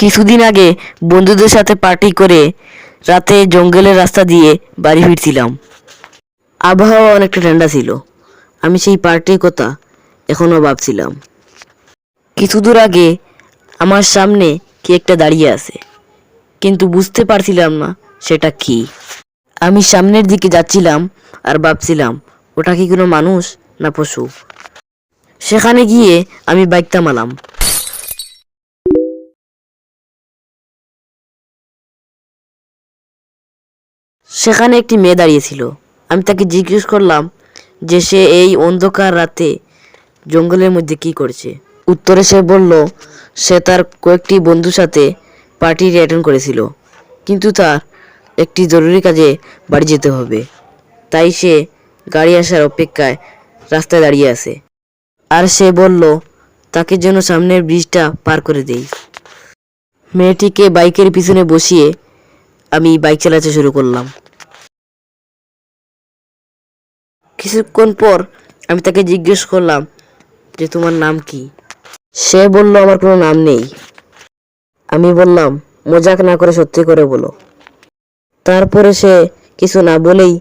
কিছুদিন আগে বন্ধুদের সাথে পার্টি করে রাতে জঙ্গলের রাস্তা দিয়ে বাড়ি ফিরছিলাম। আবহাওয়া অনেকটা ঠান্ডা ছিল। আমি সেই পার্টির কথা এখনো ভাবছিলাম। কিছু দূর আগে আমার সামনে কি একটা দাঁড়িয়ে আছে, কিন্তু বুঝতে পারছিলাম না সেটা কি। আমি সামনের দিকে যাচ্ছিলাম আর ভাবছিলাম ওটা কি কোনো মানুষ না পশু। সেখানে গিয়ে আমি বাইক থামালাম। সেখানে একটি মেয়ে দাঁড়িয়েছিল। আমি তাকে জিজ্ঞেস করলাম যে সে এই অন্ধকার রাতে জঙ্গলের মধ্যে কি করছে। উত্তরে সে বলল সে তার কয়েকটি বন্ধুর সাথে পার্টি অ্যাটেন্ড করেছিল, কিন্তু তার একটি জরুরি কাজে বাড়ি যেতে হবে, তাই সে গাড়ি আসার অপেক্ষায় রাস্তায় দাঁড়িয়ে আছে। আর সে বলল তাকে যেন সামনের ব্রিজটা পার করে দেই। মেয়েটিকে বাইকের পিছনে বসিয়ে আমি বাইক চালাতে শুরু করলাম। কিছুক্ষণ পর আমি তাকে জিজ্ঞেস করলাম যে তোমার নাম কি। সে বলল আমার কোনো নাম নেই। আমি বললাম মজাক না করে সত্যি করে বলো। তারপরে সে কিছু না বলেই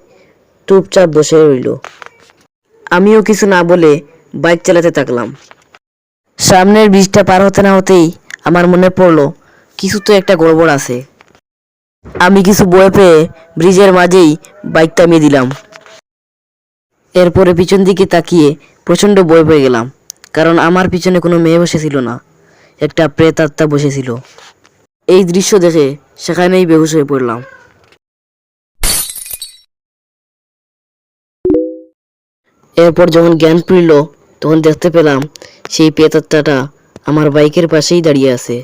চুপচাপ বসে রইল। আমিও কিছু না বলে বাইক চালাতে থাকলাম। সামনের ব্রিজটা পার হতে না হতেই আমার মনে পড়লো কিছু তো একটা গড়বড় আছে। আমি কিছু ভয় পেয়ে ব্রিজের মাঝেই বাইক থামিয়ে দিলাম। এরপরে পিছন দিকে তাকিয়ে প্রচণ্ড ভয় পেয়ে গেলাম, কারণ আমার পিছনে কোনো মেয়ে বসেছিল না, একটা প্রেতাত্মা বসেছিল। এই দৃশ্য দেখে সেখানেই বেহুশ হয়ে পড়লাম। এরপর যখন জ্ঞান ফিরল তখন দেখতে পেলাম সেই প্রেতাত্মাটা আমার বাইকের পাশেই দাঁড়িয়ে আছে।